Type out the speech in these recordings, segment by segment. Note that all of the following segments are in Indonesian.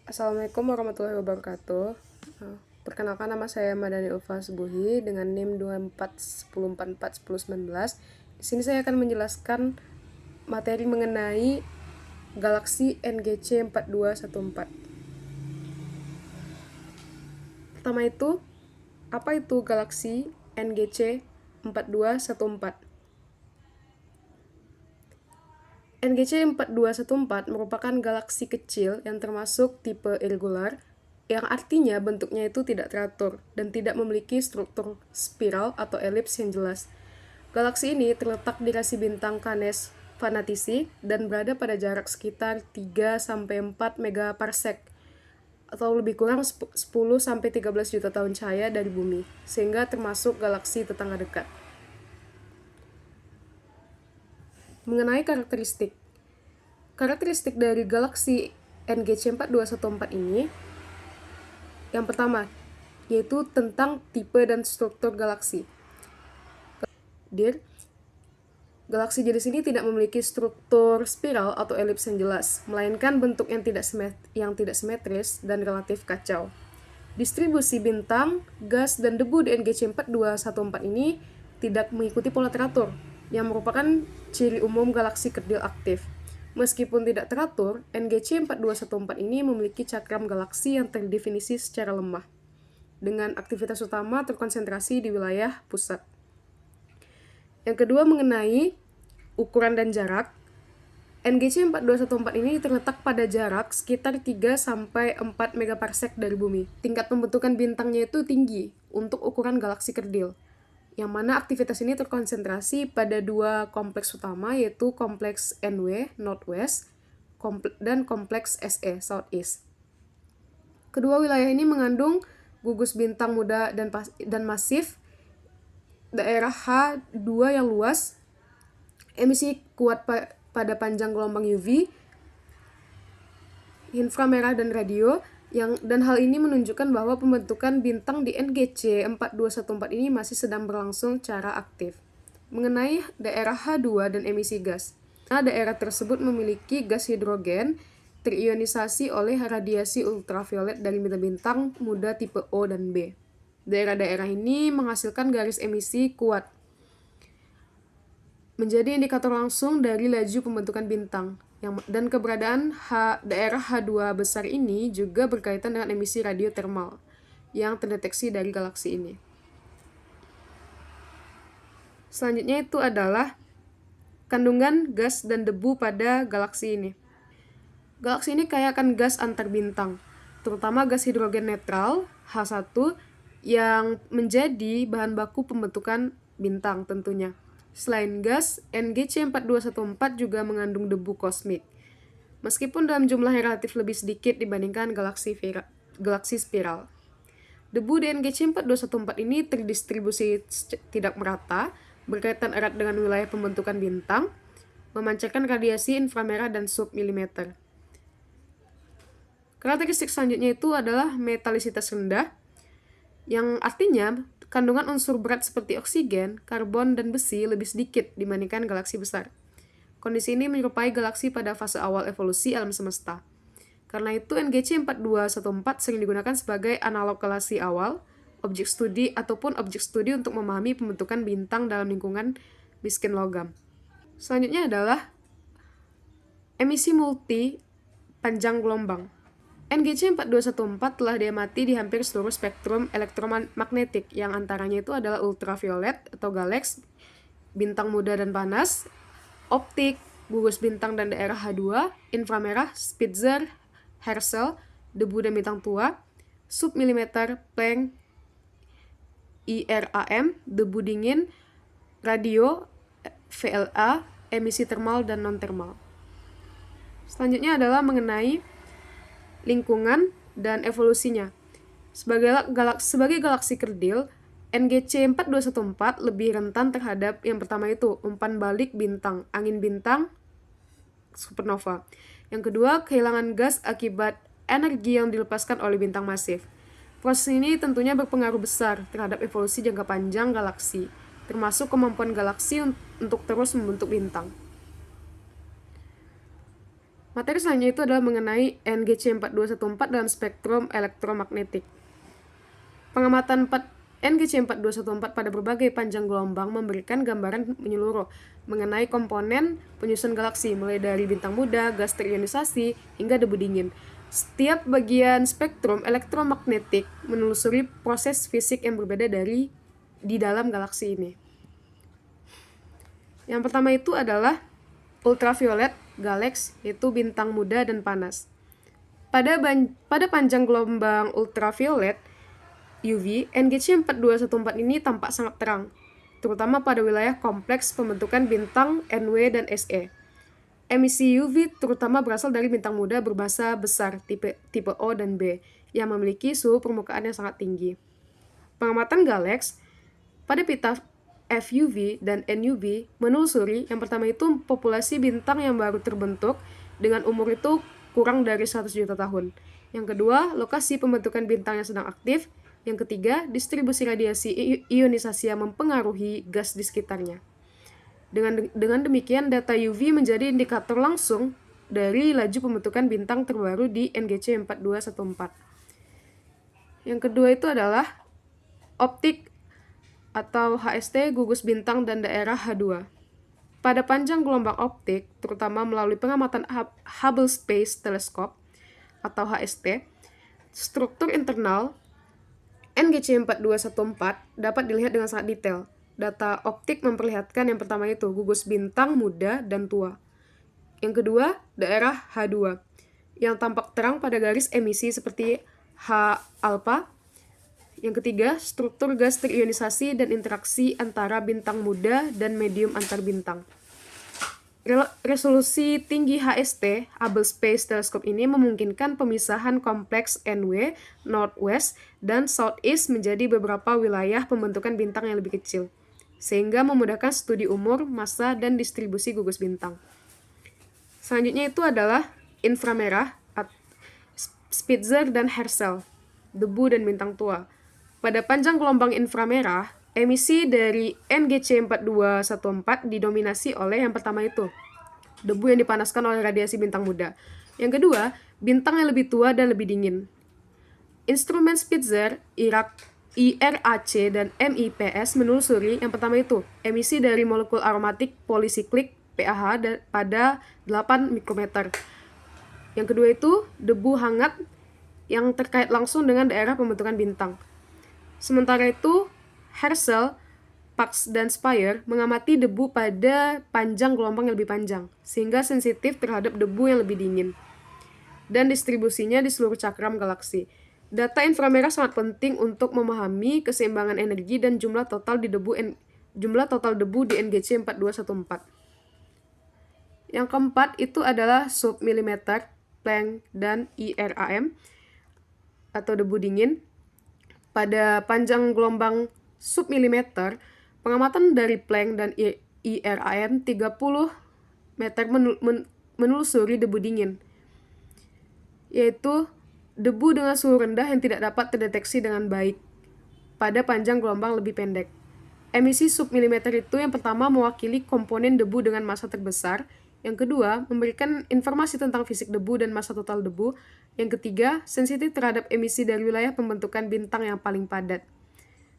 Assalamualaikum warahmatullahi wabarakatuh. Perkenalkan, nama saya Madani Ulfa Subuhi dengan NIM 2410441019. Di sini saya akan menjelaskan materi mengenai galaksi NGC 4214. Pertama itu, apa itu galaksi NGC 4214? NGC 4214 merupakan galaksi kecil yang termasuk tipe irregular, yang artinya bentuknya itu tidak teratur dan tidak memiliki struktur spiral atau elips yang jelas. Galaksi ini terletak di rasi bintang Canes Fanatici dan berada pada jarak sekitar 3-4 megaparsec atau lebih kurang 10-13 juta tahun cahaya dari bumi, sehingga termasuk galaksi tetangga dekat. Mengenai karakteristik dari galaksi NGC 4214 ini, yang pertama, yaitu tentang tipe dan struktur galaksi. Galaksi jenis ini tidak memiliki struktur spiral atau elips yang jelas, melainkan bentuk yang tidak simetris dan relatif kacau. Distribusi bintang, gas, dan debu di NGC 4214 ini tidak mengikuti pola teratur, yang merupakan ciri umum galaksi kerdil aktif. Meskipun tidak teratur, NGC 4214 ini memiliki cakram galaksi yang terdefinisi secara lemah, dengan aktivitas utama terkonsentrasi di wilayah pusat. Yang kedua, mengenai ukuran dan jarak. NGC 4214 ini terletak pada jarak sekitar 3-4 megaparsec dari bumi. Tingkat pembentukan bintangnya itu tinggi untuk ukuran galaksi kerdil, yang mana aktivitas ini terkonsentrasi pada dua kompleks utama, yaitu kompleks NW Northwest dan kompleks SE Southeast. Kedua wilayah ini mengandung gugus bintang muda dan masif, daerah H2 yang luas, emisi kuat pada panjang gelombang UV, inframerah dan radio, dan hal ini menunjukkan bahwa pembentukan bintang di NGC 4214 ini masih sedang berlangsung secara aktif. Mengenai daerah H2 dan emisi gas, daerah tersebut memiliki gas hidrogen terionisasi oleh radiasi ultraviolet dari bintang muda tipe O dan B. Daerah-daerah ini menghasilkan garis emisi kuat, menjadi indikator langsung dari laju pembentukan bintang. Dan keberadaan daerah H2 besar ini juga berkaitan dengan emisi radio termal yang terdeteksi dari galaksi ini. Selanjutnya itu adalah kandungan gas dan debu pada galaksi ini. Galaksi ini kaya akan gas antar bintang, terutama gas hidrogen netral H1 yang menjadi bahan baku pembentukan bintang tentunya. Selain gas, NGC 4214 juga mengandung debu kosmik, meskipun dalam jumlah yang relatif lebih sedikit dibandingkan galaksi spiral. Debu di NGC 4214 ini terdistribusi tidak merata, berkaitan erat dengan wilayah pembentukan bintang, memancarkan radiasi inframerah dan submilimeter. Karakteristik selanjutnya itu adalah metalisitas rendah, yang artinya kandungan unsur berat seperti oksigen, karbon, dan besi lebih sedikit dibandingkan galaksi besar. Kondisi ini menyerupai galaksi pada fase awal evolusi alam semesta. Karena itu, NGC 4214 sering digunakan sebagai analog galaksi awal, objek studi, ataupun objek studi untuk memahami pembentukan bintang dalam lingkungan miskin logam. Selanjutnya adalah emisi multi panjang gelombang. NGC 4214 telah diamati di hampir seluruh spektrum elektromagnetik, yang antaranya itu adalah ultraviolet atau galax, bintang muda dan panas, optik, gugus bintang dan daerah H2, inframerah, Spitzer, Herschel, debu dan bintang tua, submilimeter, Planck, IRAM, debu dingin, radio, VLA, emisi termal dan non-termal. Selanjutnya adalah mengenai lingkungan dan evolusinya. Sebagai galaksi kerdil, NGC 4214 lebih rentan terhadap yang pertama itu umpan balik bintang, angin bintang, supernova. Yang kedua, kehilangan gas akibat energi yang dilepaskan oleh bintang masif. Proses ini tentunya berpengaruh besar terhadap evolusi jangka panjang galaksi, termasuk kemampuan galaksi untuk terus membentuk bintang. Materi selanjutnya itu adalah mengenai NGC 4214 dalam spektrum elektromagnetik. Pengamatan NGC 4214 pada berbagai panjang gelombang memberikan gambaran menyeluruh mengenai komponen penyusun galaksi, mulai dari bintang muda, gas terionisasi, hingga debu dingin. Setiap bagian spektrum elektromagnetik menelusuri proses fisik yang berbeda di dalam galaksi ini. Yang pertama itu adalah ultraviolet galax, yaitu bintang muda dan panas. Pada panjang gelombang ultraviolet UV, NGC 4214 ini tampak sangat terang, terutama pada wilayah kompleks pembentukan bintang NW dan SE. Emisi UV terutama berasal dari bintang muda bermassa besar tipe O dan B yang memiliki suhu permukaan yang sangat tinggi. Pengamatan galax pada pita FUV dan NUV menelusuri yang pertama itu populasi bintang yang baru terbentuk dengan umur itu kurang dari 100 juta tahun. Yang kedua, lokasi pembentukan bintang yang sedang aktif. Yang ketiga, distribusi radiasi ionisasi yang mempengaruhi gas di sekitarnya. Dengan demikian, data UV menjadi indikator langsung dari laju pembentukan bintang terbaru di NGC 4214. Yang kedua itu adalah optik atau HST, gugus bintang dan daerah H2. Pada panjang gelombang optik, terutama melalui pengamatan Hubble Space Telescope atau HST, struktur internal NGC 4214 dapat dilihat dengan sangat detail. Data optik memperlihatkan yang pertama itu gugus bintang muda dan tua. Yang kedua, daerah H2 yang tampak terang pada garis emisi seperti H alpha. Yang ketiga, struktur gas terionisasi dan interaksi antara bintang muda dan medium antar bintang. Resolusi tinggi HST, Hubble Space Telescope ini memungkinkan pemisahan kompleks NW, Northwest, dan Southeast menjadi beberapa wilayah pembentukan bintang yang lebih kecil, sehingga memudahkan studi umur, massa, dan distribusi gugus bintang. Selanjutnya itu adalah inframerah, Spitzer dan Herschel, debu dan bintang tua. Pada panjang gelombang inframerah, emisi dari NGC 4214 didominasi oleh yang pertama itu, debu yang dipanaskan oleh radiasi bintang muda. Yang kedua, bintang yang lebih tua dan lebih dingin. Instrumen Spitzer, IRAC, dan MIPS menelusuri yang pertama itu, emisi dari molekul aromatik polisiklik PAH pada 8 mikrometer. Yang kedua itu, debu hangat yang terkait langsung dengan daerah pembentukan bintang. Sementara itu, Herschel, Parkes, dan Spire mengamati debu pada panjang gelombang yang lebih panjang, sehingga sensitif terhadap debu yang lebih dingin, dan distribusinya di seluruh cakram galaksi. Data inframerah sangat penting untuk memahami keseimbangan energi dan jumlah total debu di NGC 4214. Yang keempat itu adalah submilimeter, Planck, dan IRAM, atau debu dingin. Pada panjang gelombang submilimeter, pengamatan dari Planck dan IRAM 30 meter menelusuri debu dingin, yaitu debu dengan suhu rendah yang tidak dapat terdeteksi dengan baik pada panjang gelombang lebih pendek. Emisi submilimeter itu yang pertama mewakili komponen debu dengan massa terbesar, yang kedua memberikan informasi tentang fisik debu dan massa total debu, yang ketiga sensitif terhadap emisi dari wilayah pembentukan bintang yang paling padat.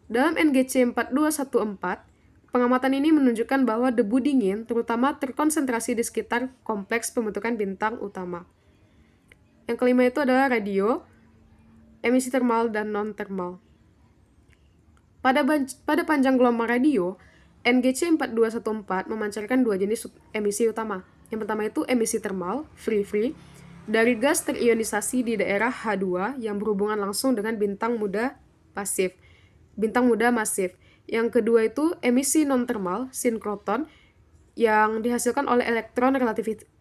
Dalam NGC 4214, pengamatan ini menunjukkan bahwa debu dingin terutama terkonsentrasi di sekitar kompleks pembentukan bintang utama. Yang kelima itu adalah radio, emisi termal dan non-termal. Pada panjang gelombang radio, NGC 4214 memancarkan dua jenis emisi utama. Yang pertama itu emisi termal, free, dari gas terionisasi di daerah H2 yang berhubungan langsung dengan bintang muda masif. Yang kedua itu emisi non-termal, sinkroton, yang dihasilkan oleh elektron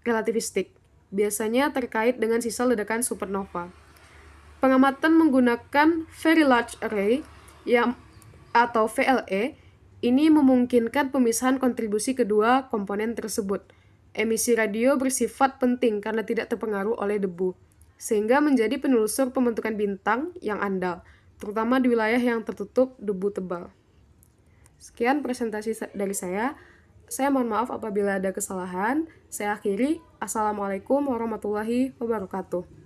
relativistik, biasanya terkait dengan sisa ledakan supernova. Pengamatan menggunakan Very Large Array atau VLE ini memungkinkan pemisahan kontribusi kedua komponen tersebut. Emisi radio bersifat penting karena tidak terpengaruh oleh debu, sehingga menjadi penelusur pembentukan bintang yang andal, terutama di wilayah yang tertutup debu tebal. Sekian presentasi dari saya. Saya mohon maaf apabila ada kesalahan. Saya akhiri. Assalamualaikum warahmatullahi wabarakatuh.